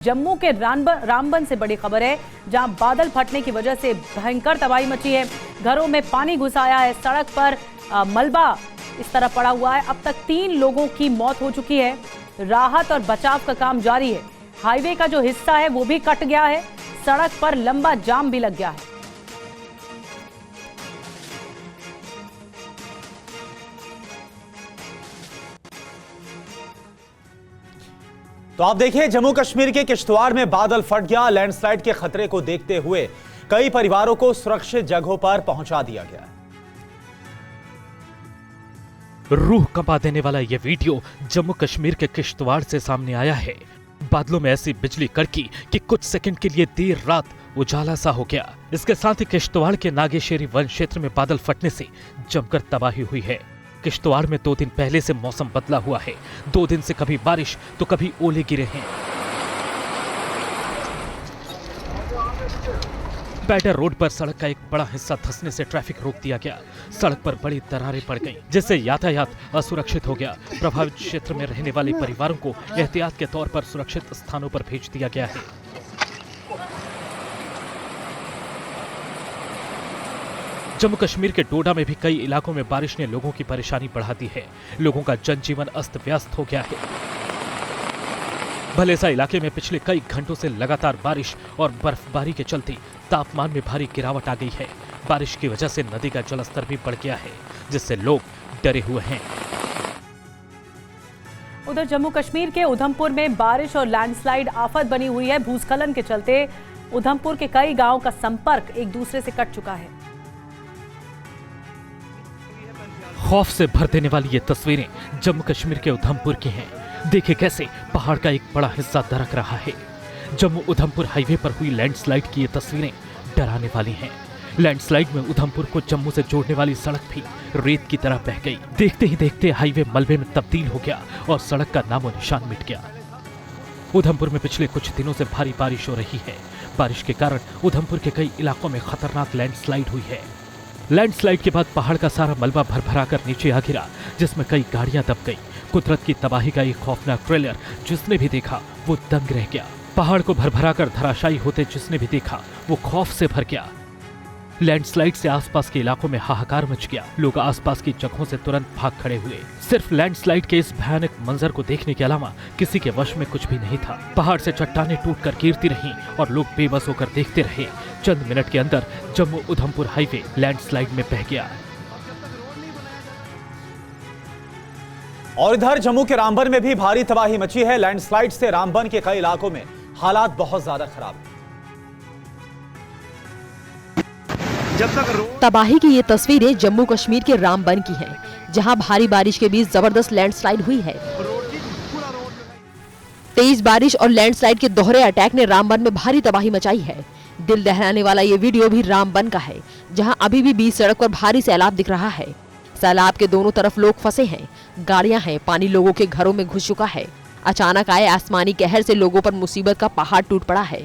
जम्मू के रामबन से बड़ी खबर है, जहां बादल फटने की वजह से भयंकर तबाही मची है। घरों में पानी घुस आया है, सड़क पर मलबा इस तरह पड़ा हुआ है। अब तक 3 लोगों की मौत हो चुकी है। राहत और बचाव का काम जारी है। हाईवे का जो हिस्सा है वो भी कट गया है। सड़क पर लंबा जाम भी लग गया है। तो आप देखिए, जम्मू कश्मीर के किश्तवाड़ में बादल फट गया। लैंडस्लाइड के खतरे को देखते हुए कई परिवारों को सुरक्षित जगहों पर पहुंचा दिया गया। रूह कंपा देने वाला यह वीडियो जम्मू कश्मीर के किश्तवाड़ से सामने आया है। बादलों में ऐसी बिजली कड़की कि कुछ सेकंड के लिए देर रात उजाला सा हो गया। इसके साथ ही किश्तवाड़ के नागेश्वरी वन क्षेत्र में बादल फटने से जमकर तबाही हुई है। किश्तवाड़ में 2 दिन पहले से मौसम बदला हुआ है। 2 दिन से कभी बारिश तो कभी ओले गिरे हैं। बैटर रोड पर सड़क का एक बड़ा हिस्सा धंसने से ट्रैफिक रोक दिया गया। सड़क पर बड़ी दरारें पड़ गईं, जिससे यातायात असुरक्षित हो गया। प्रभावित क्षेत्र में रहने वाले परिवारों को एहतियात के तौर पर सुरक्षित स्थानों पर भेज दिया गया है। जम्मू कश्मीर के डोडा में भी कई इलाकों में बारिश ने लोगों की परेशानी बढ़ा दी है। लोगों का जनजीवन अस्त व्यस्त हो गया है। भलेसा इलाके में पिछले कई घंटों से लगातार बारिश और बर्फबारी के चलते तापमान में भारी गिरावट आ गई है। बारिश की वजह से नदी का जलस्तर भी बढ़ गया है, जिससे लोग डरे हुए हैं। उधर जम्मू कश्मीर के उधमपुर में बारिश और लैंडस्लाइड आफत बनी हुई है। भूस्खलन के चलते उधमपुर के कई गांवों का संपर्क एक दूसरे से कट चुका है। खौफ से भर देने वाली ये तस्वीरें जम्मू कश्मीर के उधमपुर की हैं। देखें कैसे पहाड़ का एक बड़ा हिस्सा दरक रहा है। जम्मू उधमपुर हाईवे पर हुई लैंडस्लाइड की ये तस्वीरें डराने वाली हैं। लैंडस्लाइड में उधमपुर को जम्मू से जोड़ने वाली सड़क भी रेत की तरह बह गई। देखते ही देखते हाईवे मलबे में तब्दील हो गया और सड़क का नामो निशान मिट गया। उधमपुर में पिछले कुछ दिनों से भारी बारिश हो रही है। बारिश के कारण उधमपुर के कई इलाकों में खतरनाक लैंडस्लाइड हुई है। लैंडस्लाइड के बाद पहाड़ का सारा मलबा भर कर नीचे आ गिरा, जिसमें कई गाड़ियां दब गई। कुदरत की तबाही का एक खौफनाक ट्रेलर जिसने भी देखा वो दंग रह गया। पहाड़ को भर कर धराशायी होते जिसने भी देखा वो खौफ से भर गया। लैंडस्लाइड से आसपास के इलाकों में हाहाकार मच गया। लोग आसपास की जगहों से तुरंत भाग खड़े हुए। सिर्फ लैंडस्लाइड के इस भयानक मंजर को देखने के अलावा किसी के वश में कुछ भी नहीं था। पहाड़ से चट्टानें टूटकर गिरती रहीं और लोग बेबस होकर देखते रहे। चंद मिनट के अंदर जम्मू उधमपुर हाईवे लैंडस्लाइड में बह गया। और इधर जम्मू के रामबन में भी भारी तबाही मची है। लैंडस्लाइड से रामबन के कई इलाकों में हालात बहुत ज्यादा खराब है। तबाही की ये तस्वीरें जम्मू कश्मीर के रामबन की हैं, जहां भारी बारिश के बीच जबरदस्त लैंडस्लाइड हुई है। तेज बारिश और लैंडस्लाइड के दोहरे अटैक ने रामबन में भारी तबाही मचाई है। दिल दहलाने वाला ये वीडियो भी रामबन का है, जहां अभी भी बीच सड़क पर भारी सैलाब दिख रहा है। सैलाब के दोनों तरफ लोग फंसे हैं, गाड़ियां हैं, पानी लोगों के घरों में घुस चुका है। अचानक आए आसमानी कहर से लोगों पर मुसीबत का पहाड़ टूट पड़ा है।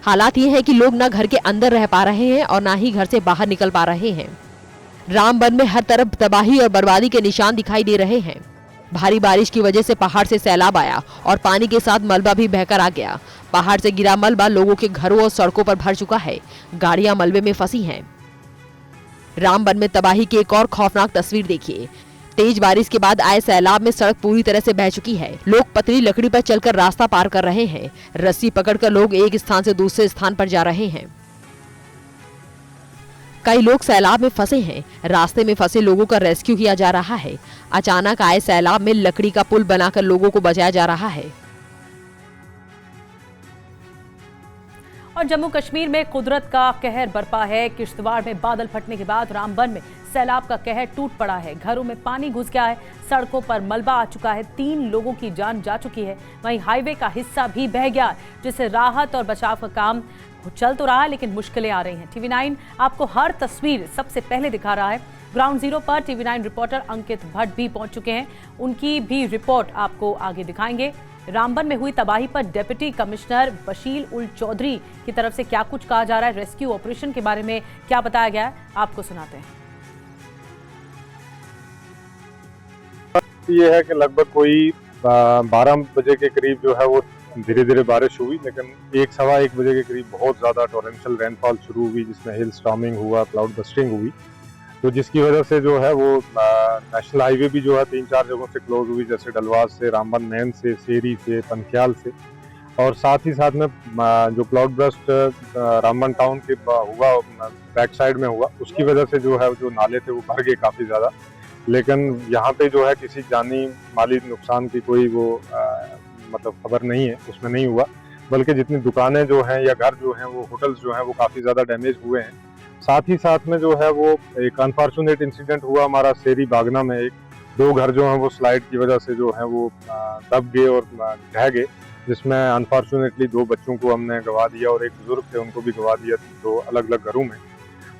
हालात ये है कि लोग न घर के अंदर रह पा रहे हैं और न ही घर से बाहर निकल पा रहे हैं। रामबन में हर तरफ तबाही और बर्बादी के निशान दिखाई दे रहे हैं। भारी बारिश की वजह से पहाड़ से सैलाब आया और पानी के साथ मलबा भी बहकर आ गया। पहाड़ से गिरा मलबा लोगों के घरों और सड़कों पर भर चुका है। गाड़ियां मलबे में फंसी हैं। रामबन में तबाही की एक और खौफनाक तस्वीर देखिए। तेज बारिश के बाद आए सैलाब में सड़क पूरी तरह से बह चुकी है। लोग पतली लकड़ी पर चलकर रास्ता पार कर रहे हैं। रस्सी पकड़कर लोग एक स्थान से दूसरे स्थान पर जा रहे हैं। कई लोग सैलाब में फंसे हैं। रास्ते में फंसे लोगों का रेस्क्यू किया जा रहा है। अचानक आए सैलाब में लकड़ी का पुल बनाकर लोगों को बचाया जा रहा है। और जम्मू कश्मीर में कुदरत का कहर बरपा है। किश्तवाड़ में बादल फटने के बाद रामबन में सैलाब का कहर टूट पड़ा है। घरों में पानी घुस गया है, सड़कों पर मलबा आ चुका है। 3 लोगों की जान जा चुकी है। वहीं हाईवे का हिस्सा भी बह गया, जिससे राहत और बचाव का काम चल तो रहा है, लेकिन मुश्किलें आ रही हैं। TV9 आपको हर तस्वीर सबसे पहले दिखा रहा है। ग्राउंड जीरो पर TV9 रिपोर्टर अंकित भट्ट भी पहुंच चुके हैं। उनकी भी रिपोर्ट आपको आगे दिखाएंगे। रामबन में हुई तबाही पर डिप्टी कमिश्नर बशीर उल चौधरी की तरफ से क्या कुछ कहा जा रहा है, रेस्क्यू ऑपरेशन के बारे में क्या बताया गया है, आपको सुनाते हैं। ये है कि लगभग कोई 12 बजे के करीब जो है वो धीरे धीरे बारिश हुई, लेकिन 1-1:15 बजे के करीब बहुत ज़्यादा टॉरेंशियल रेनफॉल शुरू हुई, जिसमें हिल स्टॉर्मिंग हुआ, क्लाउड बस्टिंग हुई, तो जिसकी वजह से जो है वो नेशनल हाईवे भी जो है 3-4 जगहों से क्लोज हुई, जैसे डलवास से, रामबन मेन से, सेरी से, पनख्याल से, और साथ ही साथ में जो क्लाउड बस्ट रामबन टाउन के हुआ बैक साइड में हुआ, उसकी वजह से जो है जो नाले थे वो भर गए काफ़ी ज़्यादा। लेकिन यहाँ पे जो है किसी जानी माली नुकसान की कोई वो मतलब खबर नहीं है, उसमें नहीं हुआ, बल्कि जितनी दुकानें जो हैं या घर जो हैं वो होटल्स जो हैं वो काफ़ी ज़्यादा डैमेज हुए हैं। साथ ही साथ में जो है वो एक अनफॉर्चुनेट इंसिडेंट हुआ हमारा सेरी बागना में, 2 घर जो हैं वो स्लाइड की वजह से जो है वो दब गए और ढह गए, जिसमें अनफॉर्चुनेटली 2 बच्चों को हमने गंवा दिया और एक बुजुर्ग थे उनको भी गंवा दिया, 2 अलग अलग घरों में।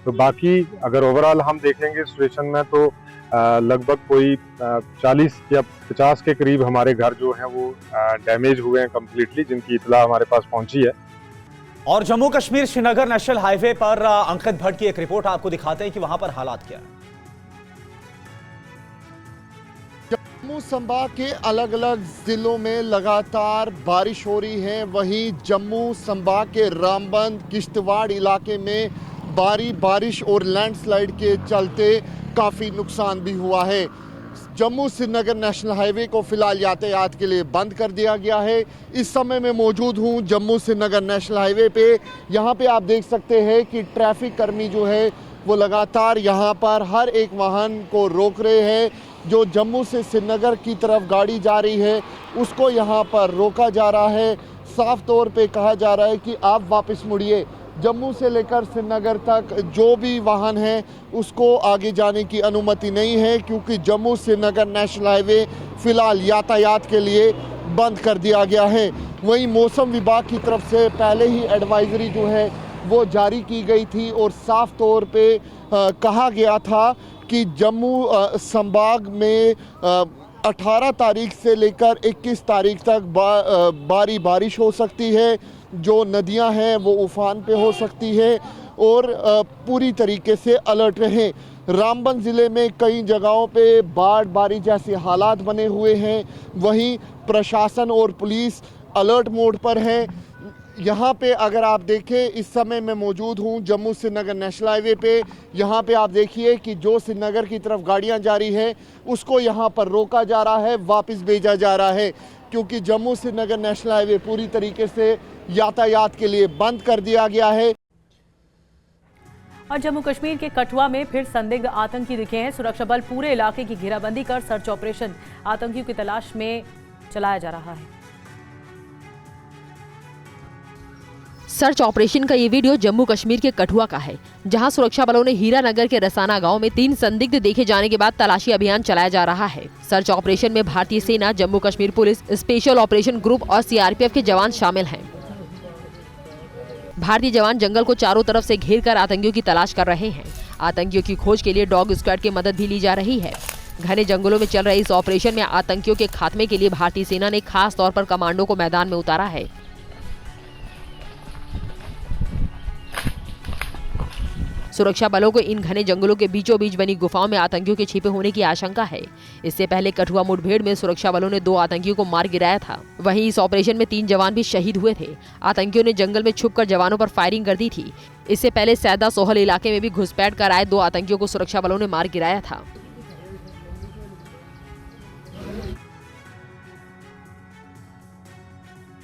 तो बाकी अगर ओवरऑल हम देखेंगे सिचुएशन में तो लगभग कोई 40 या 50 के करीब हमारे घर जो हैं वो डैमेज हुए हैं कम्प्लीटली, जिनकी इतला हमारे पास पहुंची है। और जम्मू कश्मीर श्रीनगर नेशनल हाईवे पर अंकित भट्ट की एक रिपोर्ट आपको दिखाते हैं कि वहां पर हालात क्या है। जम्मू संभाग के अलग अलग जिलों में लगातार बारिश हो रही है। वहीं जम्मू संभाग के रामबन किश्तवाड़ इलाके में भारी बारिश और लैंडस्लाइड के चलते काफ़ी नुकसान भी हुआ है। जम्मू श्रीनगर नेशनल हाईवे को फिलहाल यातायात के लिए बंद कर दिया गया है। इस समय मैं मौजूद हूं जम्मू श्रीनगर नेशनल हाईवे पे। यहां पे आप देख सकते हैं कि ट्रैफिक कर्मी जो है वो लगातार यहां पर हर एक वाहन को रोक रहे हैं। जो जम्मू से श्रीनगर की तरफ गाड़ी जा रही है उसको यहां पर रोका जा रहा है। साफ तौर पे कहा जा रहा है कि आप वापस मुड़िए। जम्मू से लेकर श्रीनगर तक जो भी वाहन है उसको आगे जाने की अनुमति नहीं है, क्योंकि जम्मू श्रीनगर नेशनल हाईवे फिलहाल यातायात के लिए बंद कर दिया गया है। वहीं मौसम विभाग की तरफ से पहले ही एडवाइजरी जो है वो जारी की गई थी और साफ तौर पे कहा गया था कि जम्मू संभाग में 18 तारीख से लेकर 21 तारीख तक भारी बारिश हो सकती है। जो नदियां हैं वो उफान पे हो सकती है और पूरी तरीके से अलर्ट रहें। रामबन ज़िले में कई जगहों पे बाढ़ बारी जैसे हालात बने हुए हैं। वहीं प्रशासन और पुलिस अलर्ट मोड पर है। यहाँ पे अगर आप देखें, इस समय मैं मौजूद हूँ जम्मू श्रीनगर नेशनल हाईवे पे। यहाँ पे आप देखिए कि जो श्रीनगर की तरफ गाड़ियाँ जा रही है उसको यहाँ पर रोका जा रहा है, वापस भेजा जा रहा है, क्योंकि जम्मू श्रीनगर नेशनल हाईवे पूरी तरीके से यातायात के लिए बंद कर दिया गया है। और जम्मू कश्मीर के कठुआ में फिर संदिग्ध आतंकी दिखे हैं। सुरक्षा बल पूरे इलाके की घेराबंदी कर सर्च ऑपरेशन आतंकियों की तलाश में चलाया जा रहा है। सर्च ऑपरेशन का ये वीडियो जम्मू कश्मीर के कठुआ का है, जहां सुरक्षा बलों ने हीरानगर के रसाना गांव में 3 संदिग्ध देखे जाने के बाद तलाशी अभियान चलाया जा रहा है। सर्च ऑपरेशन में भारतीय सेना, Jammu Kashmir police, special operation group और सीआरपीएफ के जवान शामिल हैं। भारतीय जवान जंगल को चारों तरफ से घेर कर आतंकियों की तलाश कर रहे हैं। आतंकियों की खोज के लिए डॉग स्क्वाड की मदद भी ली जा रही है। घने जंगलों में चल रहे इस ऑपरेशन में आतंकियों के खात्मे के लिए भारतीय सेना ने खास तौर पर कमांडो को मैदान में उतारा है। सुरक्षा बलों को इन घने जंगलों के बीचों बीच बनी गुफाओं में आतंकियों के छिपे होने की आशंका है। इससे पहले कठुआ मुठभेड़ में सुरक्षा बलों ने 2 आतंकियों को मार गिराया था। वहीं इस ऑपरेशन में 3 जवान भी शहीद हुए थे। आतंकियों ने जंगल में छुपकर जवानों पर फायरिंग कर दी थी। इससे पहले सैदा सोहल इलाके में भी घुसपैठ कर आए 2 आतंकियों को सुरक्षा बलों ने मार गिराया था।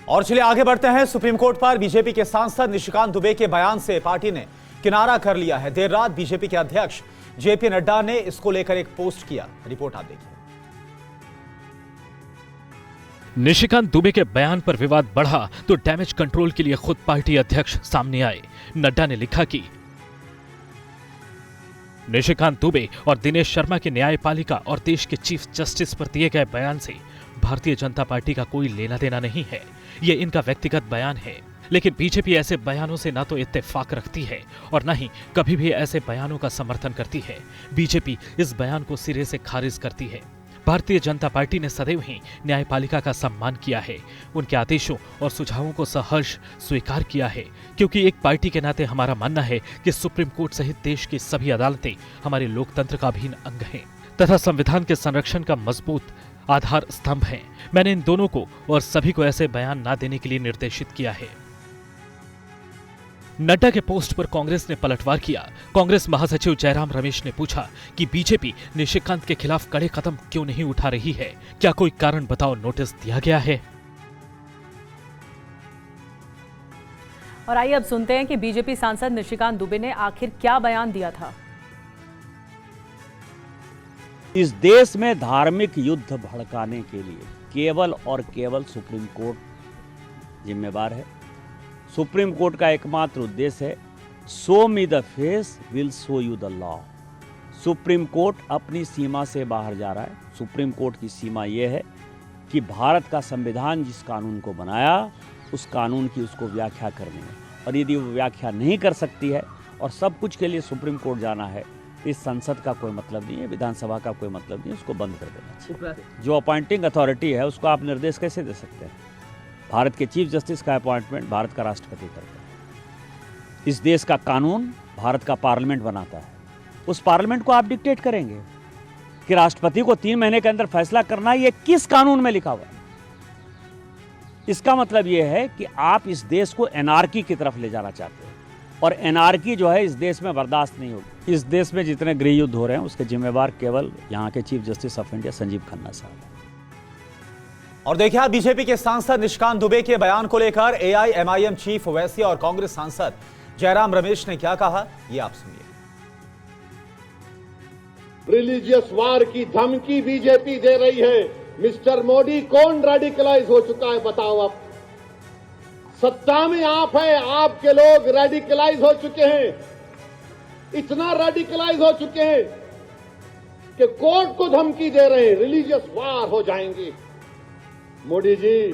और चलिए आगे बढ़ते हैं। सुप्रीम कोर्ट पर बीजेपी के सांसद निशिकांत दुबे के बयान से पार्टी ने किनारा कर लिया है। देर रात बीजेपी के अध्यक्ष जेपी नड्डा ने इसको लेकर एक पोस्ट किया। रिपोर्ट आप देखिए। निशिकांत दुबे के बयान पर विवाद बढ़ा तो डैमेज कंट्रोल के लिए खुद पार्टी अध्यक्ष सामने आए। नड्डा ने लिखा कि निशिकांत दुबे और दिनेश शर्मा की न्यायपालिका और देश के चीफ जस्टिस पर दिए गए बयान से भारतीय जनता पार्टी का कोई लेना देना नहीं है। ये इनका व्यक्तिगत बयान है। लेकिन बीजेपी ऐसे बयानों से ना तो इत्तेफाक रखती है और ना ही कभी भी ऐसे बयानों का समर्थन करती है। बीजेपी इस बयान को सिरे से खारिज करती है। भारतीय जनता पार्टी ने सदैव ही न्यायपालिका का सम्मान किया है, उनके आदेशों और सुझावों को सहर्ष स्वीकार किया है, क्योंकि एक पार्टी के नाते हमारा मानना है कि सुप्रीम कोर्ट सहित देश की सभी अदालतें हमारे लोकतंत्र का अभिन्न अंग हैं तथा संविधान के संरक्षण का मजबूत आधार स्तंभ हैं। मैंने इन दोनों को और सभी को ऐसे बयान ना देने के लिए निर्देशित किया है। नड्डा के पोस्ट पर कांग्रेस ने पलटवार किया। कांग्रेस महासचिव जयराम रमेश ने पूछा कि बीजेपी निशिकांत के खिलाफ कड़े कदम क्यों नहीं उठा रही है, क्या कोई कारण बताओ, नोटिस दिया गया है? और आइए अब सुनते हैं कि बीजेपी सांसद निशिकांत दुबे ने आखिर क्या बयान दिया था। इस देश में धार्मिक युद्ध भड़काने के लिए केवल और केवल सुप्रीम कोर्ट जिम्मेवार है। सुप्रीम कोर्ट का एकमात्र उद्देश्य है, show me the face will show you the law. Supreme court अपनी सीमा से बाहर जा रहा है। सुप्रीम कोर्ट की सीमा यह है कि भारत का संविधान जिस कानून को बनाया उस कानून की उसको व्याख्या करनी है, और यदि वो व्याख्या नहीं कर सकती है और सब कुछ के लिए सुप्रीम कोर्ट जाना है, इस संसद का कोई मतलब नहीं है, विधानसभा का कोई मतलब नहीं है, उसको बंद कर देना चाहिए। जो अपॉइंटिंग अथॉरिटी है उसको आप निर्देश कैसे दे सकते हैं? भारत के चीफ जस्टिस का अपॉइंटमेंट भारत का राष्ट्रपति करता है। इस देश का कानून भारत का पार्लियामेंट बनाता है। उस पार्लियामेंट को आप डिक्टेट करेंगे कि राष्ट्रपति को 3 महीने के अंदर फैसला करना है, ये किस कानून में लिखा हुआ है? इसका मतलब यह है कि आप इस देश को एनार्की की तरफ ले जाना चाहते हैं, और एनार्की जो है इस देश में बर्दाश्त नहीं होगी। इस देश में जितने गृह युद्ध हो रहे हैं उसके जिम्मेवार केवल यहाँ के chief justice of India Sanjeev Khanna साहब हैं। और देखिए आप बीजेपी के सांसद निशिकांत दुबे के बयान को लेकर एआईएमआईएम चीफ ओवैसी और कांग्रेस सांसद जयराम रमेश ने क्या कहा, ये आप सुनिए। रिलीजियस वार की धमकी बीजेपी दे रही है। मिस्टर मोदी, कौन रेडिकलाइज हो चुका है बताओ? आप सत्ता में आप हैं, आपके लोग रेडिकलाइज हो चुके हैं। इतना रेडिकलाइज हो चुके हैं कि कोर्ट को धमकी दे रहे हैं, रिलीजियस वार हो जाएंगे। मोदी जी,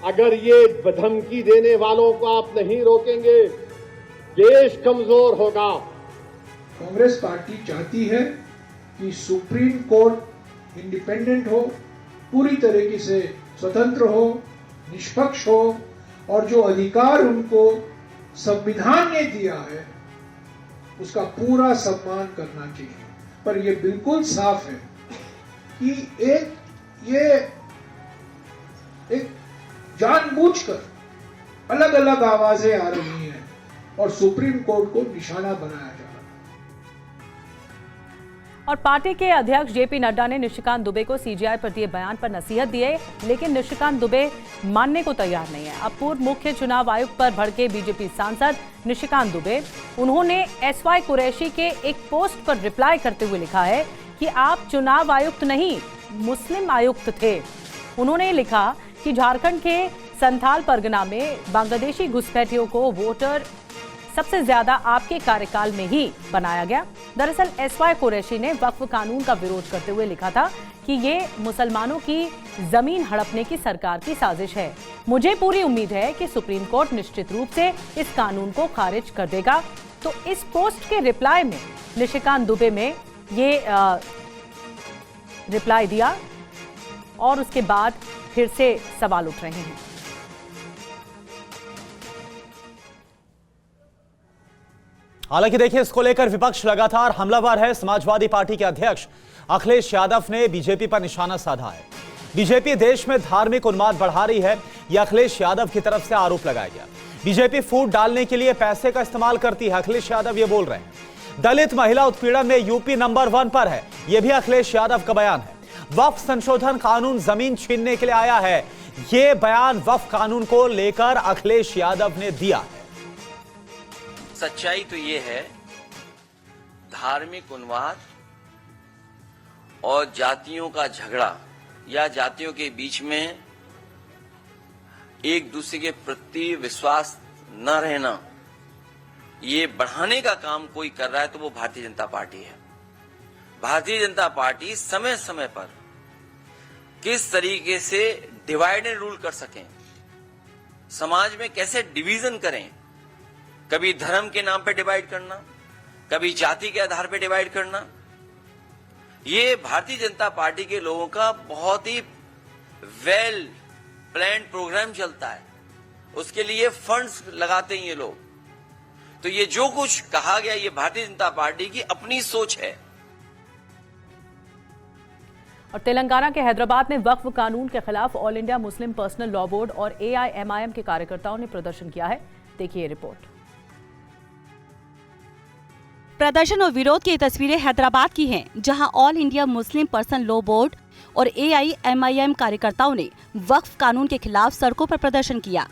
अगर ये धमकी देने वालों को आप नहीं रोकेंगे, देश कमजोर होगा। कांग्रेस पार्टी चाहती है कि सुप्रीम कोर्ट इंडिपेंडेंट हो, पूरी तरीके से स्वतंत्र हो, निष्पक्ष हो, और जो अधिकार उनको संविधान ने दिया है उसका पूरा सम्मान करना चाहिए। पर यह बिल्कुल साफ है कि एक जानबूझकर अलग अलग आवाजें आ रही हैं और सुप्रीम कोर्ट को निशाना बनाया जा रहा है। और पार्टी के अध्यक्ष जेपी नड्डा ने निशिकांत दुबे को सीजीआई पर दिए बयान पर नसीहत दी है, लेकिन निशिकांत दुबे मानने को तैयार नहीं है। अब पूर्व मुख्य चुनाव आयुक्त पर भड़के बीजेपी सांसद निशिकांत दुबे, उन्होंने एसवाई कुरैशी के एक पोस्ट पर रिप्लाई करते हुए लिखा है कि आप चुनाव आयुक्त नहीं, मुस्लिम आयुक्त थे। उन्होंने लिखा कि झारखंड के संथाल परगना में बांग्लादेशी घुसपैठियों को वोटर सबसे ज्यादा आपके कार्यकाल में ही बनाया गया। दरअसल एसवाई कुरैशी ने वक्फ कानून का विरोध करते हुए लिखा था कि ये मुसलमानों की जमीन हड़पने की सरकार की साजिश है। मुझे पूरी उम्मीद है कि सुप्रीम कोर्ट निश्चित रूप से इस कानून को खारिज कर देगा। तो इस पोस्ट के रिप्लाई में निशिकांत दुबे में ये रिप्लाई दिया और उसके बाद फिर से सवाल उठ रहे हैं। हालांकि देखिए, इसको लेकर विपक्ष लगातार हमलावर है। समाजवादी पार्टी के अध्यक्ष अखिलेश यादव ने बीजेपी पर निशाना साधा है। बीजेपी देश में धार्मिक उन्माद बढ़ा रही है, यह अखिलेश यादव की तरफ से आरोप लगाया गया। बीजेपी फूट डालने के लिए पैसे का इस्तेमाल करती है, अखिलेश यादव ये बोल रहे हैं। दलित महिला उत्पीड़न में यूपी नंबर 1 पर है, यह भी अखिलेश यादव का बयान है। वक्फ संशोधन कानून जमीन छीनने के लिए आया है, यह बयान वक्फ कानून को लेकर अखिलेश यादव ने दिया है। सच्चाई तो ये है, धार्मिक उन्माद और जातियों का झगड़ा या जातियों के बीच में एक दूसरे के प्रति विश्वास न रहना, ये बढ़ाने का काम कोई कर रहा है तो वो भारतीय जनता पार्टी है। भारतीय जनता पार्टी समय समय पर किस तरीके से डिवाइड एंड रूल कर सकें, समाज में कैसे डिवीजन करें, कभी धर्म के नाम पे डिवाइड करना, कभी जाति के आधार पे डिवाइड करना, ये भारतीय जनता पार्टी के लोगों का बहुत ही वेल प्लान्ड प्रोग्राम चलता है। उसके लिए फंड्स लगाते हैं ये लोग। तो ये जो कुछ कहा गया, ये भारतीय जनता पार्टी की अपनी सोच है। और तेलंगाना के हैदराबाद में वक्फ कानून के खिलाफ all India Muslim personal law board और AIMIM के कार्यकर्ताओं ने प्रदर्शन किया है। देखिए रिपोर्ट। प्रदर्शन और विरोध की तस्वीरें हैदराबाद की हैं, जहां all India Muslim personal law board और AIMIM कार्यकर्ताओं ने वक्फ कानून के खिलाफ सड़कों पर प्रदर्शन किया।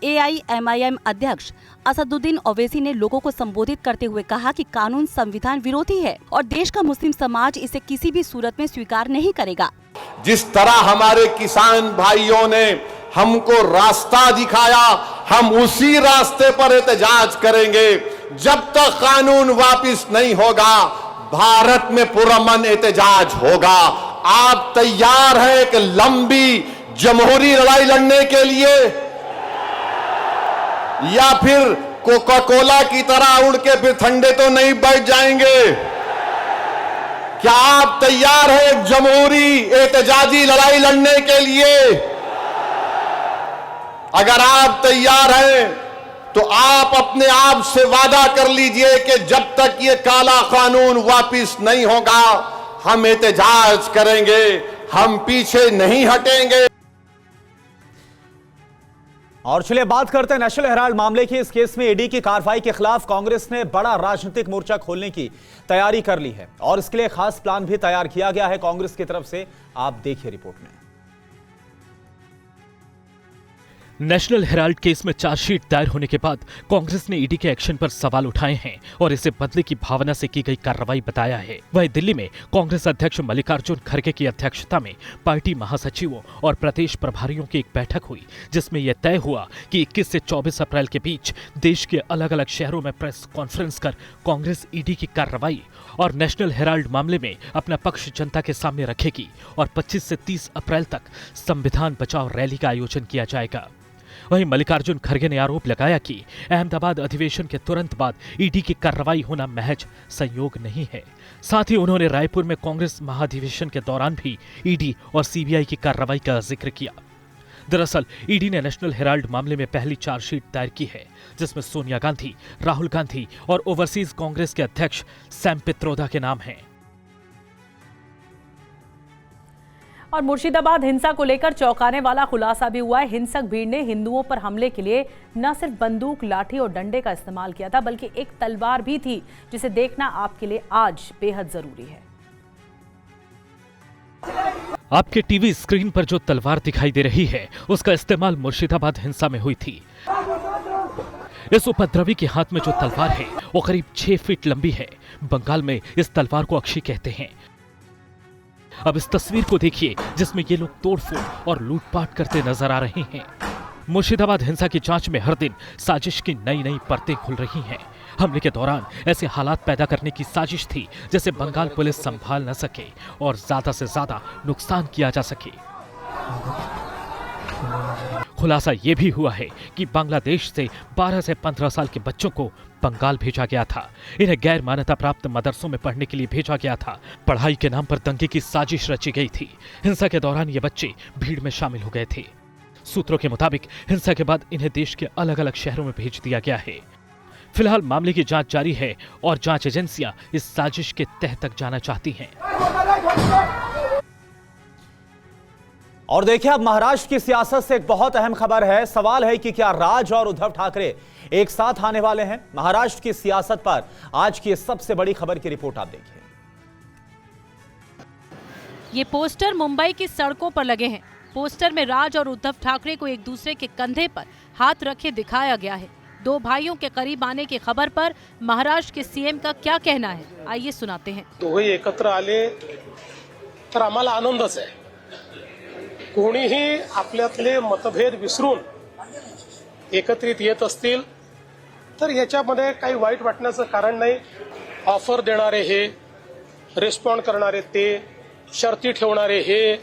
AIMIM अध्यक्ष असदुद्दीन ओवैसी ने लोगों को संबोधित करते हुए कहा कि कानून संविधान विरोधी है और देश का मुस्लिम समाज इसे किसी भी सूरत में स्वीकार नहीं करेगा। जिस तरह हमारे किसान भाइयों ने हमको रास्ता दिखाया, हम उसी रास्ते पर एहतजाज करेंगे। जब तक कानून वापस नहीं होगा, भारत में पुरअमन एहतजाज होगा। आप तैयार हैं एक लंबी जमहूरी लड़ाई लड़ने के लिए, या फिर कोका कोला की तरह उड़ के फिर ठंडे तो नहीं बैठ जाएंगे? क्या आप तैयार हैं एक जमहूरी एहतजाजी लड़ाई लड़ने के लिए? अगर आप तैयार हैं तो आप अपने आप से वादा कर लीजिए कि जब तक ये काला कानून वापस नहीं होगा, हम एहतजाज करेंगे, हम पीछे नहीं हटेंगे। और चलिए बात करते हैं नेशनल हेराल्ड मामले की। इस केस में ईडी की कार्रवाई के खिलाफ कांग्रेस ने बड़ा राजनीतिक मोर्चा खोलने की तैयारी कर ली है और इसके लिए खास प्लान भी तैयार किया गया है कांग्रेस की तरफ से। आप देखिए रिपोर्ट में। नेशनल हेराल्ड केस में चार्जशीट दायर होने के बाद कांग्रेस ने ईडी के एक्शन पर सवाल उठाए हैं और इसे बदले की भावना से की गई कार्रवाई बताया है। वहीं दिल्ली में कांग्रेस अध्यक्ष मल्लिकार्जुन खड़गे की अध्यक्षता में पार्टी महासचिवों और प्रदेश प्रभारियों की एक बैठक हुई, जिसमें यह तय हुआ कि 21 से 24 अप्रैल के बीच देश के अलग अलग शहरों में प्रेस कॉन्फ्रेंस कर कांग्रेस ईडी की कार्रवाई और नेशनल हेराल्ड मामले में अपना पक्ष जनता के सामने रखेगी और 25 से 30 अप्रैल तक संविधान बचाओ रैली का आयोजन किया जाएगा। वहीं मल्लिकार्जुन खड़गे ने आरोप लगाया कि अहमदाबाद अधिवेशन के तुरंत बाद ईडी की कार्रवाई होना महज संयोग नहीं है। साथ ही उन्होंने रायपुर में कांग्रेस महाधिवेशन के दौरान भी ईडी और सीबीआई की कार्रवाई का जिक्र किया। दरअसल ईडी ने नेशनल हेराल्ड मामले में पहली चार्जशीट दायर की है, जिसमें सोनिया गांधी, राहुल गांधी और ओवरसीज कांग्रेस के अध्यक्ष सैम पित्रोदा के नाम हैं। और मुर्शिदाबाद हिंसा को लेकर चौंकाने वाला खुलासा भी हुआ है। हिंसक भीड़ ने हिंदुओं पर हमले के लिए न सिर्फ बंदूक, लाठी और डंडे का इस्तेमाल किया था, बल्कि एक तलवार भी थी, जिसे देखना आपके लिए आज बेहद जरूरी है। आपके टीवी स्क्रीन पर जो तलवार दिखाई दे रही है, उसका इस्तेमाल मुर्शिदाबाद हिंसा में हुई थी। इस उपद्रवी के हाथ में जो तलवार है वो करीब 6 फीट लंबी है। बंगाल में इस तलवार को अक्षी कहते हैं। अब इस तस्वीर को देखिए, जिसमें ये लोग तोड़फोड़ और लूटपाट करते नजर आ रहे हैं। मुर्शिदाबाद हिंसा की जांच में हर दिन साजिश की नई नई परतें खुल रही हैं। हमले के दौरान ऐसे हालात पैदा करने की साजिश थी जिसे बंगाल पुलिस संभाल न सके और ज्यादा से ज्यादा नुकसान किया जा सके। खुलासा ये भी हुआ है कि बांग्लादेश से 12 से 15 साल के बच्चों को बंगाल भेजा गया था। इन्हें गैर मान्यता प्राप्त मदरसों में पढ़ने के लिए भेजा गया था। पढ़ाई के नाम पर दंगे की साजिश रची गई थी। हिंसा के दौरान ये बच्चे भीड़ में शामिल हो गए थे। सूत्रों के मुताबिक हिंसा के बाद इन्हें देश के अलग अलग शहरों में भेज दिया गया है। फिलहाल मामले की जांच जारी है और जांच एजेंसियां इस साजिश के तह तक जाना चाहती हैं। और देखिए अब महाराष्ट्र की सियासत से एक बहुत अहम खबर है। सवाल है कि क्या राज और उद्धव ठाकरे एक साथ आने वाले हैं? महाराष्ट्र की सियासत पर आज की सबसे बड़ी खबर की रिपोर्ट आप देखिए। ये पोस्टर मुंबई की सड़कों पर लगे हैं। पोस्टर में राज और उद्धव ठाकरे को एक दूसरे के कंधे पर हाथ रखे दिखाया गया है। दो भाइयों के करीब आने की खबर पर महाराष्ट्र के सीएम का क्या कहना है, आइए सुनाते हैं। दोघे एकत्र आले तर आम्हाला आनंदच आहे। कोणीही आपल्यातले मतभेद विसरून एकत्रित येत असतील तर याच्यामध्ये काही वाईट वाटण्याचं कारण नाही। ऑफर देणारे हे, रिस्पॉन्ड करणारे ते, शर्ती ठेवणारे हे,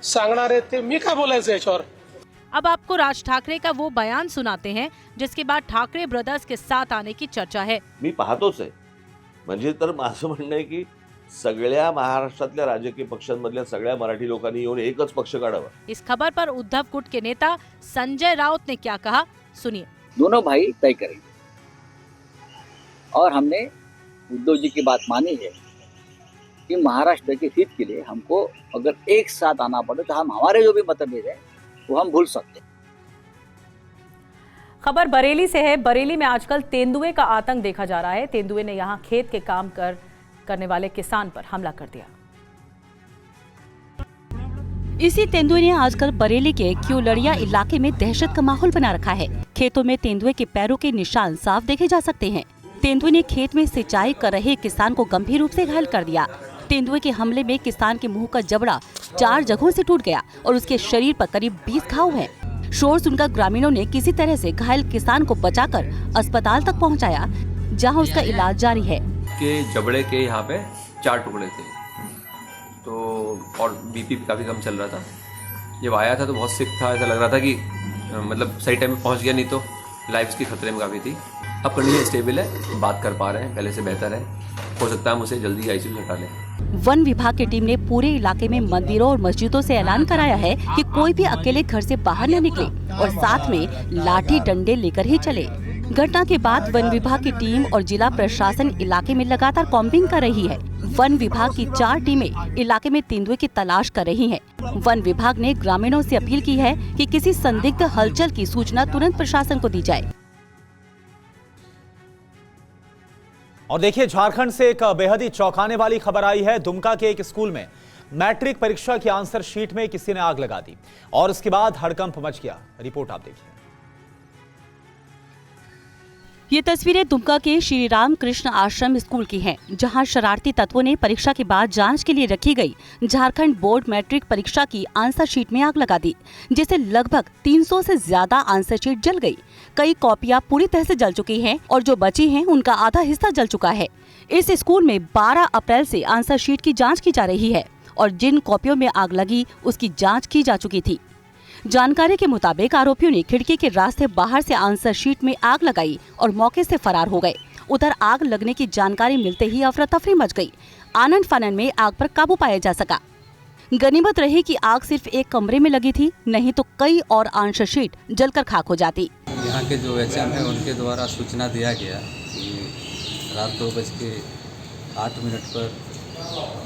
सांगणारे ते, मी काय बोलायचं याच्यावर। अब आपको राज ठाकरे का वो बयान सुनाते हैं जिसके बाद ठाकरे ब्रदर्स के साथ आने की चर्चा है। मी पाहतोच आहे, म्हणजे तर माझं म्हणणं आहे की सगळ्या महाराष्ट्रातल्या राजकीय पक्षांमधल्या सगळ्या मराठी लोकांनी येऊन एकच पक्ष काढावा। इस खबर पर उद्धव गुट के नेता संजय राउत ने क्या कहा, सुनिए। दोनों भाई तय करेंगे और हमने उद्धव जी की बात मानी है कि महाराष्ट्र के हित के लिए हमको अगर एक साथ आना पड़े तो हम हमारे जो भी मतभेद है वो हम भूल सकते हैं। खबर बरेली से है। बरेली में आजकल तेंदुए का आतंक देखा जा रहा है। तेंदुए ने यहां खेत के काम करने वाले किसान पर हमला कर दिया। इसी तेंदुए ने आजकल बरेली के क्यूलड़िया इलाके में दहशत का माहौल बना रखा है। खेतों में तेंदुए के पैरों के निशान साफ देखे जा सकते हैं। तेंदुए ने खेत में सिंचाई कर रहे किसान को गंभीर रूप से घायल कर दिया। तेंदुए के हमले में किसान के मुंह का जबड़ा 4 जगहों से टूट गया और उसके शरीर पर करीब 20 घाव हैं। शोर सुनकर ग्रामीणों ने किसी तरह से घायल किसान को बचाकर अस्पताल तक पहुंचाया, जहां उसका इलाज जारी है। के जबड़े के यहाँ पे 4 टुकड़े थे, तो और बीपी काफी कम चल रहा था। जब आया था तो बहुत सिक था, ऐसा लग रहा था कि मतलब सही टाइम में पहुंच गया, नहीं तो लाइफ इसकी खतरे में काफी थी। अब कंडीशन स्टेबल है, बात कर पा रहे हैं, पहले से बेहतर है। हो सकता है हम उसे जल्दी आईसीयू से हटा लें। वन विभाग की टीम ने पूरे इलाके में मंदिरों और मस्जिदों से ऐलान कराया है कि कोई भी अकेले घर से बाहर न निकले और साथ में लाठी डंडे लेकर ही चले। घटना के बाद वन विभाग की टीम और जिला प्रशासन इलाके में लगातार कॉम्बिंग कर रही है। वन विभाग की 4 टीमें इलाके में तेंदुए की तलाश कर रही हैं। वन विभाग ने ग्रामीणों से अपील की है कि किसी संदिग्ध हलचल की सूचना तुरंत प्रशासन को दी जाए। और देखिए, झारखंड से एक बेहद ही चौंकाने वाली खबर आई है। दुमका के एक स्कूल में मैट्रिक परीक्षा की आंसर शीट में किसी ने आग लगा दी और उसके बाद हड़कंप मच गया। रिपोर्ट आप देखिए। ये तस्वीरें दुमका के श्री राम कृष्ण आश्रम स्कूल की हैं, जहां शरारती तत्वों ने परीक्षा के बाद जांच के लिए रखी गई झारखंड बोर्ड मैट्रिक परीक्षा की आंसर शीट में आग लगा दी, जिससे लगभग 300 से ज्यादा आंसर शीट जल गई। कई कॉपियां पूरी तरह से जल चुकी हैं और जो बची हैं उनका आधा हिस्सा जल चुका है। इस स्कूल में 12 अप्रैल से आंसर शीट की जाँच की जा रही है और जिन कॉपियों में आग लगी उसकी जाँच की जा चुकी थी। जानकारी के मुताबिक आरोपियों ने खिड़की के रास्ते बाहर से आंसर शीट में आग लगाई और मौके से फरार हो गए। उधर आग लगने की जानकारी मिलते ही अफरा तफरी मच गई। आनन फानन में आग पर काबू पाया जा सका। गनीमत रही कि आग सिर्फ एक कमरे में लगी थी, नहीं तो कई और आंसर शीट जलकर खाक हो जाती। यहाँ के जो एचएम है उनके द्वारा सूचना दिया गया कि रात 2:08 पर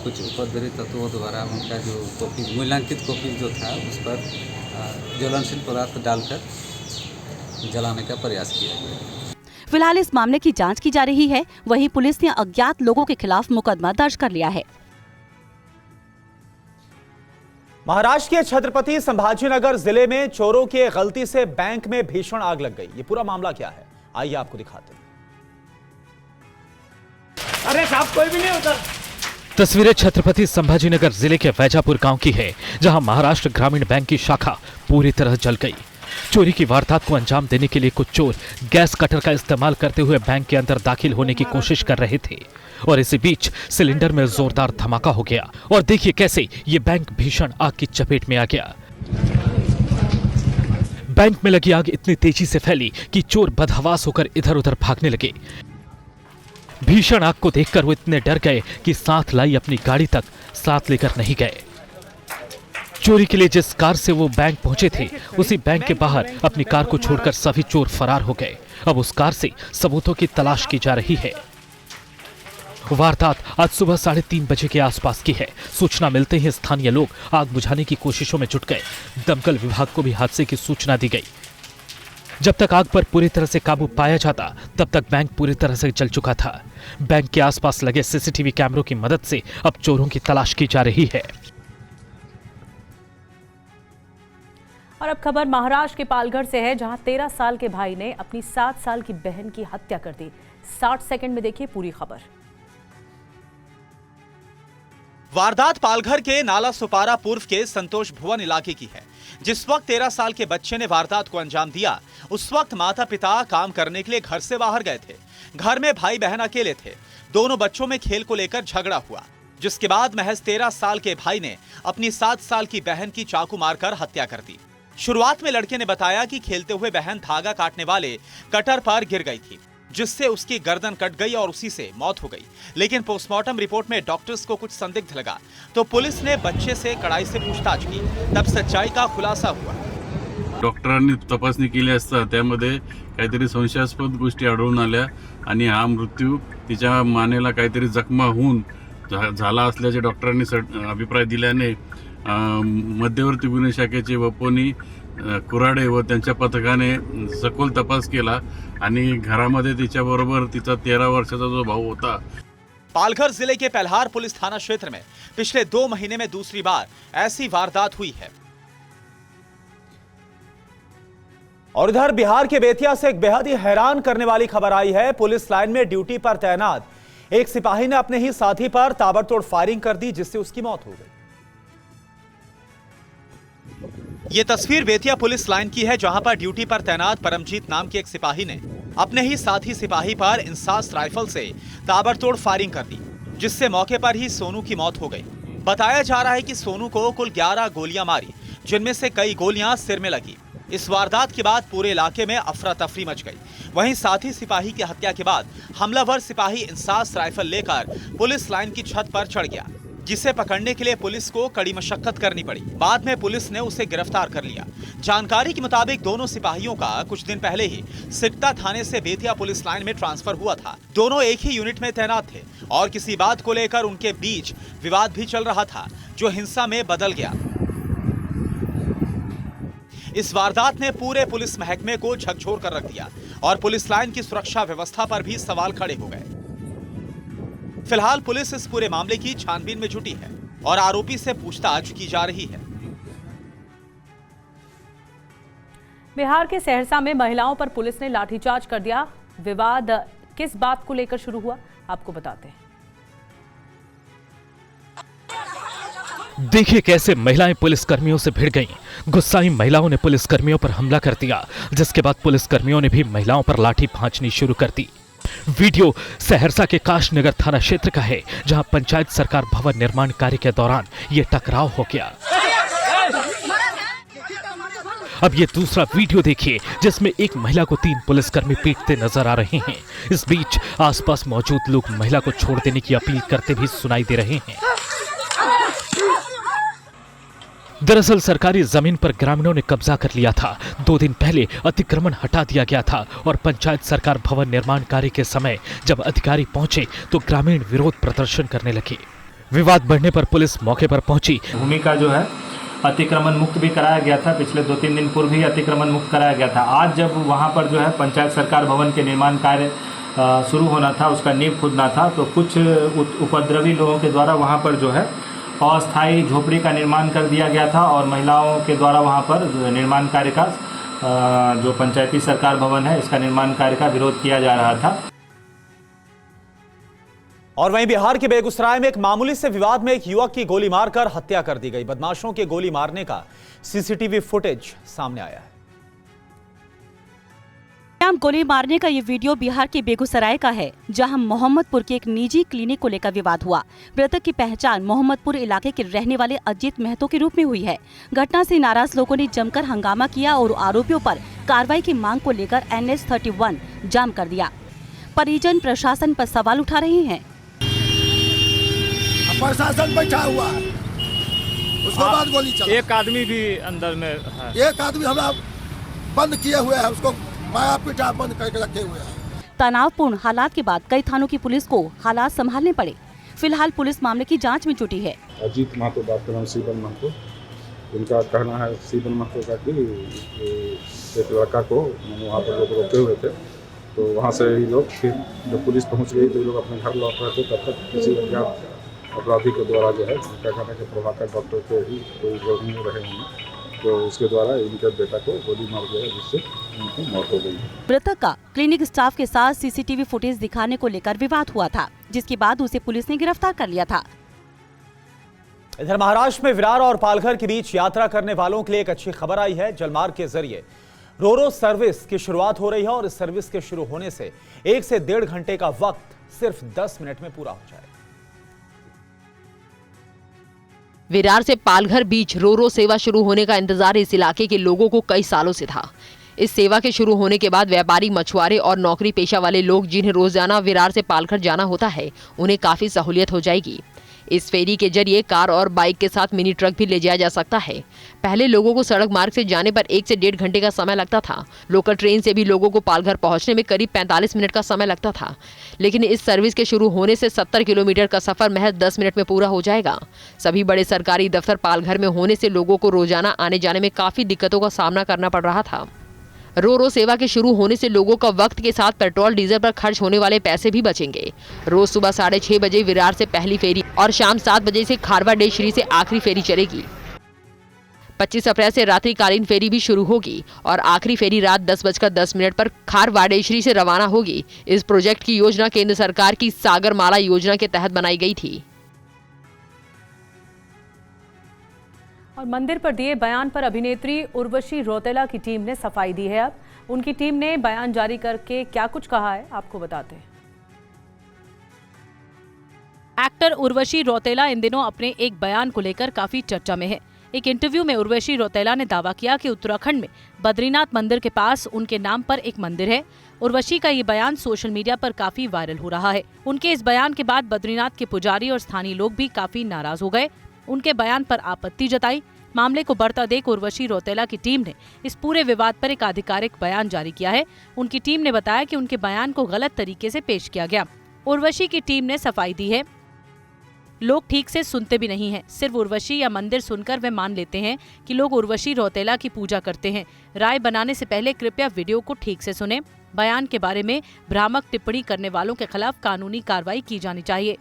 कुछ उपद्रवी तत्वों द्वारा उनका जो कॉपी मूल्यांकित कॉपी जो था उस पर ज्वलनशील पदार्थ डालकर जलाने का प्रयास किया गया। फिलहाल इस मामले की जांच की जा रही है। वहीं पुलिस ने अज्ञात लोगों के खिलाफ मुकदमा दर्ज कर लिया है। महाराष्ट्र के छत्रपति संभाजीनगर जिले में चोरों की गलती से बैंक में भीषण आग लग गई। ये पूरा मामला क्या है, आइए आपको दिखाते हैं। अरे साहब कोई भी नहीं होता। तस्वीरें छत्रपति संभाजीनगर जिले के वैजापुर गांव की है, जहां महाराष्ट्र ग्रामीण बैंक की शाखा पूरी तरह जल गई। चोरी की वारदात को अंजाम देने के लिए कुछ चोर गैस कटर का इस्तेमाल करते हुए बैंक के अंदर दाखिल होने की कोशिश कर रहे थे और इसी बीच सिलेंडर में जोरदार धमाका हो गया और देखिए कैसे ये बैंक भीषण आग की चपेट में आ गया। बैंक में लगी आग इतनी तेजी से फैली कि चोर बदहवास होकर इधर उधर भागने लगे। भीषण आग को देखकर वो इतने डर गए कि साथ लाई अपनी गाड़ी तक साथ लेकर नहीं गए। चोरी के लिए जिस कार से वो बैंक पहुंचे थे, उसी बैंक के बाहर अपनी कार को छोड़कर सभी चोर फरार हो गए। अब उस कार से सबूतों की तलाश की जा रही है। वारदात आज सुबह 3:30 बजे के आसपास की है। सूचना मिलते ही स्थानीय लोग आग बुझाने की कोशिशों में जुट गए। दमकल विभाग को भी हादसे की सूचना दी गई। जब तक आग पर पूरी तरह से काबू पाया जाता, तब तक बैंक पूरी तरह से जल चुका था। बैंक के आसपास लगे सीसीटीवी कैमरों की मदद से अब चोरों की तलाश की जा रही है। और अब खबर महाराष्ट्र के पालघर से है, जहां 13 साल के भाई ने अपनी 7 साल की बहन की हत्या कर दी। 60 सेकंड में देखिए पूरी खबर। वारदात पालघर के नाला सुपारा पूर्व के संतोष भुवन इलाके की है। जिस वक्त 13 साल के बच्चे ने वारदात को अंजाम दिया, उस वक्त माता पिता काम करने के लिए घर से बाहर गए थे। घर में भाई बहन अकेले थे। दोनों बच्चों में खेल को लेकर झगड़ा हुआ, जिसके बाद महज 13 साल के भाई ने अपनी 7 साल की बहन की चाकू मारकर हत्या कर दी। शुरुआत में लड़के ने बताया कि खेलते हुए बहन धागा काटने वाले कटर पर गिर गई थी, जिससे उसकी गर्दन कट गई और उसी से मौत हो गई। लेकिन पोस्टमार्टम रिपोर्ट में डॉक्टर्स को कुछ संदिग्ध लगा, तो पुलिस ने बच्चे से कड़ाई से पूछताछ की। तब सच्चाई का खुलासा हुआ। डॉक्टरांनी तपासणी केली असता त्यामध्ये काहीतरी संशयास्पद गोष्टी आढळून आल्या आणि हा मृत्यू तिच्या मानेला काहीतरी जखमा होऊन झाला असल्याचे डॉक्टरांनी अभिप्राय दिल्याने मध्यवर्ती गुन्हे शाखेचे वपोनी कुराडे व त्यांच्या पथकाने सखोल तपास केला आणि घरामध्ये तिच्याबरोबर तिचा 13 वर्षाचा जो भाऊ होता। पालघर जिले के पेल्हार पुलिस थाना क्षेत्र में पिछले 2 महीने में दूसरी बार ऐसी वारदात हुई है। और इधर बिहार के बेतिया से एक बेहद ही हैरान करने वाली खबर आई है। पुलिस लाइन में ड्यूटी पर तैनात एक सिपाही ने अपने ही साथी पर ताबड़तोड़ फायरिंग कर दी, जिससे उसकी मौत हो गई। यह तस्वीर बेतिया पुलिस लाइन की है, जहां पर ड्यूटी पर तैनात परमजीत नाम के एक सिपाही ने अपने ही साथी सिपाही पर इंसास राइफल से ताबड़तोड़ फायरिंग कर दी, जिससे मौके पर ही सोनू की मौत हो गई। बताया जा रहा है कि सोनू को कुल 11 गोलियां मारी, जिनमें से कई गोलियां सिर में लगी। इस वारदात के बाद पूरे इलाके में अफरा तफरी मच गई। वहीं साथी सिपाही की हत्या के बाद हमलावर सिपाही इंसास राइफल लेकर पुलिस लाइन की छत पर चढ़ गया, जिसे पकड़ने के लिए पुलिस को कड़ी मशक्कत करनी पड़ी। बाद में पुलिस ने उसे गिरफ्तार कर लिया। जानकारी के मुताबिक दोनों सिपाहियों का कुछ दिन पहले ही सिकटा थाने से बेतिया पुलिस लाइन में ट्रांसफर हुआ था। दोनों एक ही यूनिट में तैनात थे और किसी बात को लेकर उनके बीच विवाद भी चल रहा था, जो हिंसा में बदल गया। इस वारदात ने पूरे पुलिस महकमे को झकझोर कर रख दिया और पुलिस लाइन की सुरक्षा व्यवस्था पर भी सवाल खड़े हो गए। फिलहाल पुलिस इस पूरे मामले की छानबीन में जुटी है और आरोपी से पूछताछ की जा रही है। बिहार के सहरसा में महिलाओं पर पुलिस ने लाठीचार्ज कर दिया। विवाद किस बात को लेकर शुरू हुआ, आपको बताते हैं। देखिए कैसे महिलाएं पुलिसकर्मियों से भिड़ गईं। गुस्साई महिलाओं ने पुलिसकर्मियों पर हमला कर दिया, जिसके बाद पुलिसकर्मियों ने भी महिलाओं पर लाठी भांजनी शुरू कर दी। वीडियो सहरसा के काशनगर थाना क्षेत्र का है, जहां पंचायत सरकार भवन निर्माण कार्य के दौरान ये टकराव हो गया। अब ये दूसरा वीडियो देखिए, जिसमें एक महिला को 3 पुलिसकर्मी पीटते नजर आ रहे हैं। इस बीच आसपास मौजूद लोग महिला को छोड़ देने की अपील करते भी सुनाई दे रहे हैं। दरअसल सरकारी जमीन पर ग्रामीणों ने कब्जा कर लिया था। 2 दिन पहले अतिक्रमण हटा दिया गया था और पंचायत सरकार भवन निर्माण कार्य के समय जब अधिकारी पहुंचे तो ग्रामीण विरोध प्रदर्शन करने लगे। विवाद बढ़ने पर पुलिस मौके पर पहुंची। भूमि का जो है अतिक्रमण मुक्त भी कराया गया था। पिछले 2-3 दिन पूर्व ही अतिक्रमण मुक्त कराया गया था। आज जब वहां पर जो है पंचायत सरकार भवन के निर्माण कार्य शुरू होना था, उसका नींव खुदना था, तो कुछ उपद्रवी लोगों के द्वारा वहां पर जो है अस्थायी झोपड़ी का निर्माण कर दिया गया था और महिलाओं के द्वारा वहां पर निर्माण कार्य का जो पंचायती सरकार भवन है, इसका निर्माण कार्य का विरोध किया जा रहा था। और वहीं बिहार के बेगूसराय में एक मामूली से विवाद में एक युवक की गोली मारकर हत्या कर दी गई। बदमाशों के गोली मारने का सीसीटीवी फुटेज सामने आया है। गोली मारने का ये वीडियो बिहार के बेगूसराय का है, जहां मोहम्मदपुर के एक निजी क्लिनिक को लेकर विवाद हुआ। मृतक की पहचान मोहम्मदपुर इलाके के रहने वाले अजीत महतो के रूप में हुई है। घटना से नाराज लोगों ने जमकर हंगामा किया और आरोपियों पर कार्रवाई की मांग को लेकर NH-31 जाम कर दिया। परिजन प्रशासन पर सवाल उठा रहे हैं। प्रशासन बैठा हुआ है, उसके बाद गोली चला। एक आदमी भी अंदर में है। एक आदमी हमारा बंद किए हुए है, उसको माया पीटा बंद करके रखे हुए हैं। तनावपूर्ण हालात के बाद कई थानों की पुलिस को हालात संभालने पड़े। फिलहाल पुलिस मामले की जांच में जुटी है। अजीत महतो बात कर रहा हूँ, सीबल महतो। उनका कहना है सीबल महतो का कि एक लड़का को वहाँ पर लोग रोके हुए थे, तो वहाँ से ही लोग फिर जब पुलिस पहुँच गई तो लोग अपने घर लौट रहे थे, तब तक किसी अज्ञात अपराधी के द्वारा जो है उनका कहना है कि प्रभाकर डॉक्टर को ही कोई रोग नहीं रहे होंगे, तो उसके द्वारा इनके बेटा को गोली मार दिया, जिससे उनकी मौत हो गई। मृतक का क्लिनिक स्टाफ के साथ सीसीटीवी फुटेज दिखाने को लेकर विवाद हुआ था, जिसके बाद उसे पुलिस ने गिरफ्तार कर लिया था। इधर महाराष्ट्र में विरार और पालघर के बीच यात्रा करने वालों के लिए एक अच्छी खबर आई है। जलमार्ग के जरिए रोरो सर्विस की शुरुआत हो रही है और इस सर्विस के शुरू होने से 1 से 1.5 घंटे का वक्त सिर्फ 10 मिनट में पूरा हो जाएगा। विरार से पालघर बीच रोरो सेवा शुरू होने का इंतजार इस इलाके के लोगों को कई सालों से था। इस सेवा के शुरू होने के बाद व्यापारी, मछुआरे और नौकरी पेशा वाले लोग जिन्हें रोजाना विरार से पालघर जाना होता है, उन्हें काफी सहूलियत हो जाएगी। इस फेरी के जरिए कार और बाइक के साथ मिनी ट्रक भी ले जाया जा सकता है। पहले लोगों को सड़क मार्ग से जाने पर 1 से 1.5 घंटे का समय लगता था। लोकल ट्रेन से भी लोगों को पालघर पहुंचने में करीब 45 मिनट का समय लगता था, लेकिन इस सर्विस के शुरू होने से 70 किलोमीटर का सफर महज 10 मिनट में पूरा हो जाएगा। सभी बड़े सरकारी दफ्तर पालघर में होने से लोगों को रोजाना आने जाने में काफी दिक्कतों का सामना करना पड़ रहा था। रो सेवा के शुरू होने से लोगों का वक्त के साथ पेट्रोल डीजल पर खर्च होने वाले पैसे भी बचेंगे। रोज सुबह 6:30 बजे विरार से पहली फेरी और शाम 7 बजे से खारवा डेशरी से आखिरी फेरी चलेगी। 25 अप्रैल से रात्रिकालीन फेरी भी शुरू होगी और आखिरी फेरी रात 10:10 पर खारवाडेश्वरी से रवाना होगी। इस प्रोजेक्ट की योजना केंद्र सरकार की सागरमाला योजना के तहत बनाई गई थी। और मंदिर पर दिए बयान पर अभिनेत्री उर्वशी रौतेला की टीम ने सफाई दी है। अब उनकी टीम ने बयान जारी करके क्या कुछ कहा है, आपको बताते हैं। एक्टर उर्वशी रौतेला इन दिनों अपने एक बयान को लेकर काफी चर्चा में है। एक इंटरव्यू में उर्वशी रौतेला ने दावा किया कि उत्तराखंड में बद्रीनाथ मंदिर के पास उनके नाम पर एक मंदिर है। उर्वशी का ये बयान सोशल मीडिया पर काफी वायरल हो रहा है। उनके इस बयान के बाद बद्रीनाथ के पुजारी और स्थानीय लोग भी काफी नाराज हो गए, उनके बयान पर आपत्ति जताई। मामले को बढ़ता देख उर्वशी रौतेला की टीम ने इस पूरे विवाद पर एक आधिकारिक बयान जारी किया है। उनकी टीम ने बताया कि उनके बयान को गलत तरीके से पेश किया गया। उर्वशी की टीम ने सफाई दी है, लोग ठीक से सुनते भी नहीं हैं। सिर्फ उर्वशी या मंदिर सुनकर वे मान लेते हैं कि लोग उर्वशी रौतेला की पूजा करते हैं। राय बनाने से पहले कृपया वीडियो को ठीक से सुनें। बयान के बारे में भ्रामक टिप्पणी करने वालों के खिलाफ कानूनी कार्रवाई की जानी चाहिए।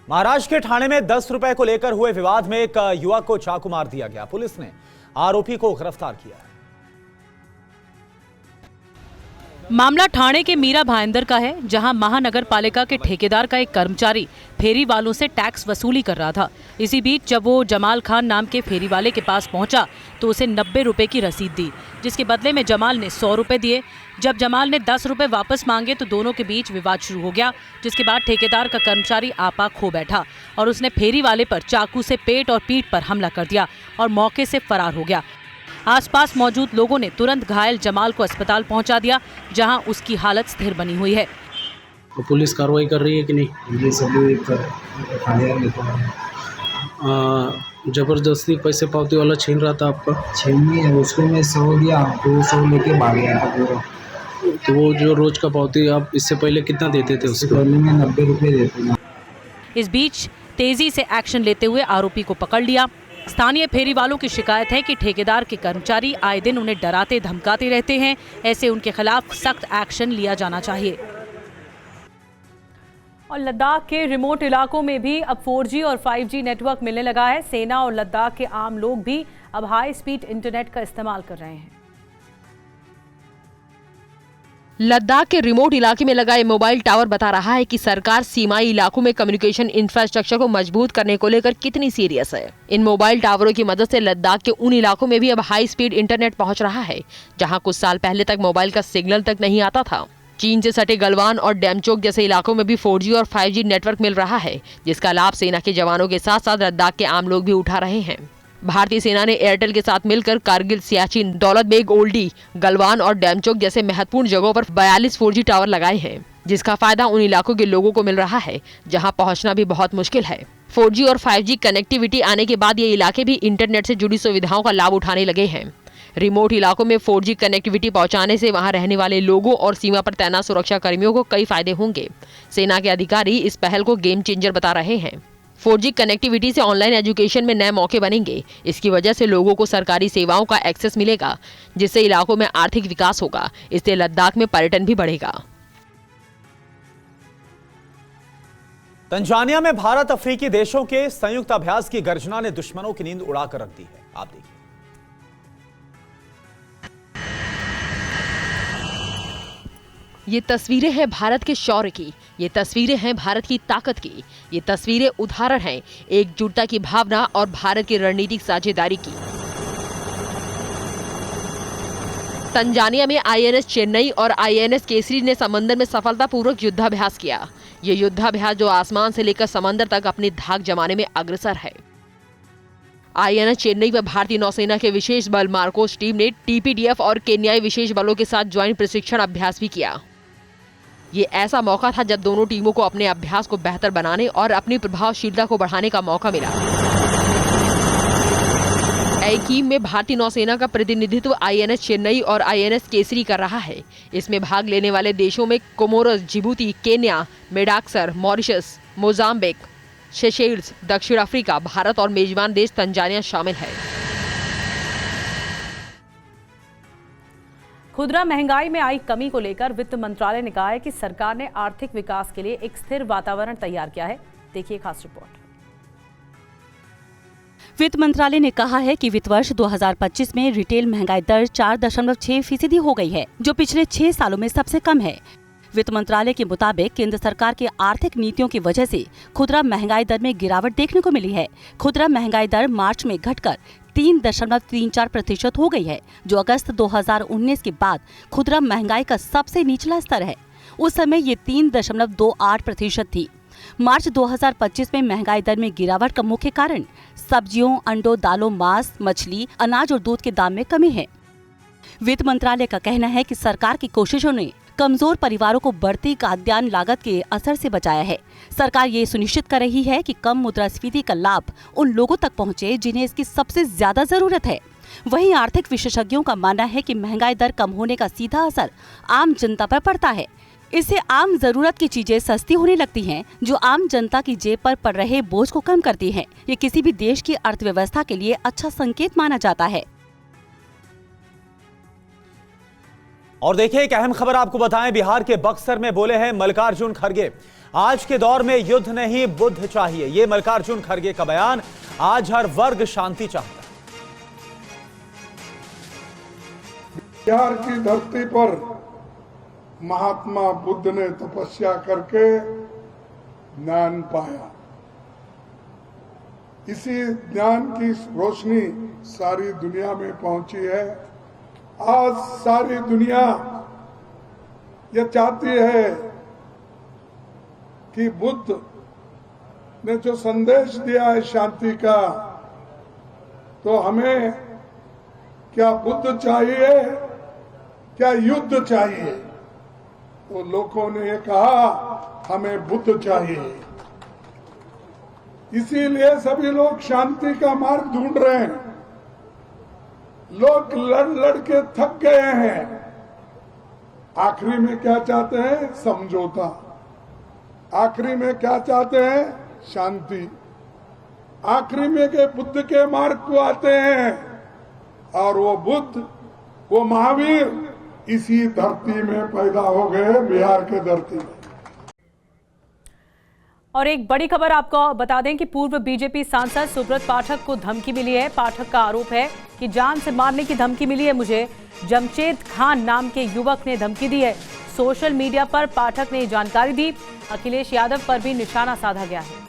महाराष्ट्र के ठाणे में 10 रुपए को लेकर हुए विवाद में एक युवक को चाकू मार दिया गया। पुलिस ने आरोपी को गिरफ्तार किया है। मामला ठाणे के मीरा भाईंदर का है, जहां महानगर पालिका के ठेकेदार का एक कर्मचारी फेरी वालों से टैक्स वसूली कर रहा था। इसी बीच जब वो जमाल खान नाम के फेरी वाले के पास पहुंचा तो उसे 90 रुपए की रसीद दी, जिसके बदले में जमाल ने 100 रुपए दिए। जब जमाल ने 10 रुपए वापस मांगे तो दोनों के बीच विवाद शुरू हो गया, जिसके बाद ठेकेदार का कर्मचारी आपा खो बैठा और उसने फेरी वाले पर चाकू से पेट और पीठ पर हमला कर दिया और मौके से फरार हो गया। आसपास मौजूद लोगों ने तुरंत घायल जमाल को अस्पताल पहुंचा दिया, जहां उसकी हालत स्थिर बनी हुई है। तो पुलिस कार्रवाई कर रही है कि नहीं? ये सभी जबरदस्ती पैसे पावती वाला छीन रहा था आपका? छीन है, उसको मैं 100 दिया, 200 लेके भाग गया था पूरा। तो वो जो रोज का पावती आप इससे पहले कितना देते थे उसको? पहले मैं 90 रुपये देते थे। इस बीच तेजी से एक्शन लेते हुए आरोपी को पकड़ लिया। स्थानीय फेरी वालों की शिकायत है कि ठेकेदार के कर्मचारी आए दिन उन्हें डराते धमकाते रहते हैं। ऐसे उनके खिलाफ सख्त एक्शन लिया जाना चाहिए। और लद्दाख के रिमोट इलाकों में भी अब 4G और 5G नेटवर्क मिलने लगा है। सेना और लद्दाख के आम लोग भी अब हाई स्पीड इंटरनेट का इस्तेमाल कर रहे हैं। लद्दाख के रिमोट इलाके में लगा ये मोबाइल टावर बता रहा है कि सरकार सीमाई इलाकों में कम्युनिकेशन इंफ्रास्ट्रक्चर को मजबूत करने को लेकर कितनी सीरियस है। इन मोबाइल टावरों की मदद से लद्दाख के उन इलाकों में भी अब हाई स्पीड इंटरनेट पहुंच रहा है, जहां कुछ साल पहले तक मोबाइल का सिग्नल तक नहीं आता था। चीन से सटे गलवान और डेमचोक जैसे इलाकों में भी 4G और 5G नेटवर्क मिल रहा है, जिसका लाभ सेना के जवानों के साथ साथ लद्दाख के आम लोग भी उठा रहे हैं। भारतीय सेना ने एयरटेल के साथ मिलकर कारगिल, सियाचिन, दौलत बेग ओल्डी, गलवान और डेमचोक जैसे महत्वपूर्ण जगहों पर 42 4G टावर लगाए हैं, जिसका फायदा उन इलाकों के लोगों को मिल रहा है जहां पहुंचना भी बहुत मुश्किल है। 4G और 5G कनेक्टिविटी आने के बाद ये इलाके भी इंटरनेट से जुड़ी सुविधाओं का लाभ उठाने लगे हैं। रिमोट इलाकों में 4G कनेक्टिविटी पहुंचाने से वहां रहने वाले लोगों और सीमा पर तैनात सुरक्षा कर्मियों को कई फायदे होंगे। सेना के अधिकारी इस पहल को गेम चेंजर बता रहे हैं। 4G कनेक्टिविटी से ऑनलाइन एजुकेशन में नए मौके बनेंगे। इसकी वजह से लोगों को सरकारी सेवाओं का एक्सेस मिलेगा, जिससे इलाकों में आर्थिक विकास होगा। इससे लद्दाख में पर्यटन भी बढ़ेगा। तंजानिया में भारत अफ्रीकी देशों के संयुक्त अभ्यास की गर्जना ने दुश्मनों की नींद उड़ाकर रख दी है। आप देखिए। ये तस्वीरें हैं भारत के शौर्य की, ये तस्वीरें हैं भारत की ताकत की, ये तस्वीरें उदाहरण हैं एकजुटता की भावना और भारत की रणनीतिक साझेदारी की। तंजानिया में INS चेन्नई और INS केसरी ने समंदर में सफलतापूर्वक युद्धाभ्यास किया। ये युद्धाभ्यास जो आसमान से लेकर समंदर तक अपनी धाक जमाने में अग्रसर है। INS चेन्नई पर भारतीय नौसेना के विशेष बल मार्कोस टीम ने TPDF और केन्याई विशेष बलों के साथ ज्वाइंट प्रशिक्षण अभ्यास भी किया। ये ऐसा मौका था जब दोनों टीमों को अपने अभ्यास को बेहतर बनाने और अपनी प्रभावशीलता को बढ़ाने का मौका मिला। एकीम में भारतीय नौसेना का प्रतिनिधित्व INS चेन्नई और INS केसरी कर रहा है। इसमें भाग लेने वाले देशों में Comoros, Djibouti, Kenya, Madagascar, Mauritius, Mozambique, Seychelles, दक्षिण अफ्रीका, भारत और मेजबान देश तंजानिया शामिल है। खुदरा महंगाई में आई कमी को लेकर वित्त मंत्रालय ने कहा है कि सरकार ने आर्थिक विकास के लिए एक स्थिर वातावरण तैयार किया है। देखिए खास रिपोर्ट। वित्त मंत्रालय ने कहा है कि वित्त वर्ष 2025 में रिटेल महंगाई दर 4.6% हो गई है, जो पिछले 6 सालों में सबसे कम है। वित्त मंत्रालय के मुताबिक केंद्र सरकार की आर्थिक नीतियों की वजह से खुदरा महंगाई दर में गिरावट देखने को मिली है। खुदरा महंगाई दर मार्च में घटकर 3.34% हो गई है, जो अगस्त 2019 के बाद खुदरा महंगाई का सबसे निचला स्तर है। उस समय ये 3.28% थी। मार्च 2025 में महंगाई दर में गिरावट का मुख्य कारण सब्जियों, अंडों, दालों, मांस, मछली, अनाज और दूध के दाम में कमी है। वित्त मंत्रालय का कहना है कि सरकार की कोशिशों ने कमजोर परिवारों को बढ़ती खाद्यान्न लागत के असर से बचाया है। सरकार ये सुनिश्चित कर रही है कि कम मुद्रास्फीति का लाभ उन लोगों तक पहुंचे जिन्हें इसकी सबसे ज्यादा जरूरत है। वहीं आर्थिक विशेषज्ञों का मानना है कि महंगाई दर कम होने का सीधा असर आम जनता पर पड़ता है। इससे आम जरूरत की चीजें सस्ती होने लगती हैं, जो आम जनता की जेब पर पड़ रहे बोझ को कम करती हैं। ये किसी भी देश की अर्थव्यवस्था के लिए अच्छा संकेत माना जाता है। और देखिए एक अहम खबर आपको बताएं, बिहार के बक्सर में बोले हैं मल्लिकार्जुन खड़गे, आज के दौर में युद्ध नहीं बुद्ध चाहिए। ये मल्लिकार्जुन खड़गे का बयान। आज हर वर्ग शांति चाहता है। बिहार की धरती पर महात्मा बुद्ध ने तपस्या करके ज्ञान पाया। इसी ज्ञान की रोशनी सारी दुनिया में पहुंची है। आज सारी दुनिया ये चाहती है कि बुद्ध ने जो संदेश दिया है शांति का, तो हमें क्या बुद्ध चाहिए, क्या युद्ध चाहिए? तो लोगों ने ये कहा हमें बुद्ध चाहिए। इसीलिए सभी लोग शांति का मार्ग ढूंढ रहे हैं। लोग लड़ के थक गए हैं। आखिरी में क्या चाहते हैं? समझौता। आखिरी में क्या चाहते हैं? शांति। आखिरी में के बुद्ध के मार्ग को आते हैं, और वो बुद्ध, वो महावीर इसी धरती में पैदा हो गए, बिहार के धरती में। और एक बड़ी खबर आपको बता दें कि पूर्व बीजेपी सांसद सुब्रत पाठक को धमकी मिली है। पाठक का आरोप है कि जान से मारने की धमकी मिली है मुझे। जमशेद खान नाम के युवक ने धमकी दी है। सोशल मीडिया पर पाठक ने जानकारी दी। अखिलेश यादव पर भी निशाना साधा गया है।